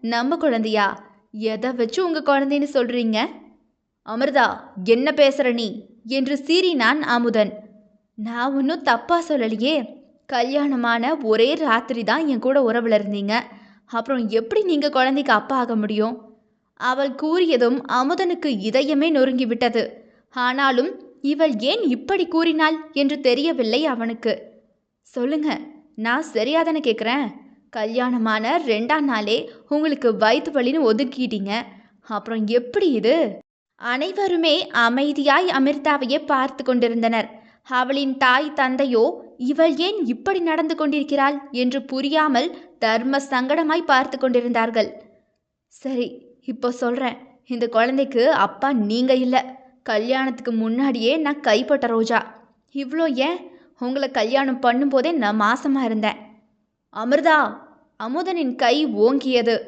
நம்ம குழந்தையா? எதை வச்சு உங்க குழந்தைன்னு சொல்றீங்க? அமிர்தா, என்ன பேசுற நீ என்று சீறினான் அமுதன். நான் ஒன்றும் தப்பா சொல்லலையே. கல்யாணமான ஒரே ராத்திரி தான் என் கூட உறவுல இருந்தீங்க. அப்புறம் எப்படி நீங்க குழந்தைக்கு அப்பா ஆக முடியும்? அவள் கூறியதும் அமுதனுக்கு இதயமே நொறுங்கி விட்டது. ஆனாலும் இவள் ஏன் இப்படி கூறினாள் என்று தெரியவில்லை அவனுக்கு. சொல்லுங்க, நான் சரியாதானே கேட்குறேன்? கல்யாணமான 2ஆம் நாளே உங்களுக்கு வயிற்று வலின்னு ஒதுக்கிட்டீங்க. அப்புறம் எப்படி இது? அனைவருமே அமைதியாய் அமிர்தாவையே பார்த்து கொண்டிருந்தனர். அவளின் தாய் தந்தையோ இவள் ஏன் இப்படி நடந்து கொண்டிருக்கிறாள் என்று புரியாமல் தர்ம சங்கடமாய் பார்த்து கொண்டிருந்தார்கள். சரி, இப்போ சொல்கிறேன். இந்த குழந்தைக்கு அப்பா நீங்கள் இல்லை. கல்யாணத்துக்கு முன்னாடியே நான் கைப்பட்ட ரோஜா. இவ்வளோ ஏன், உங்களை கல்யாணம் பண்ணும்போதே நான் மாசமாக இருந்தேன். அமிர்தா! அமுதனின் கை ஓங்கியது.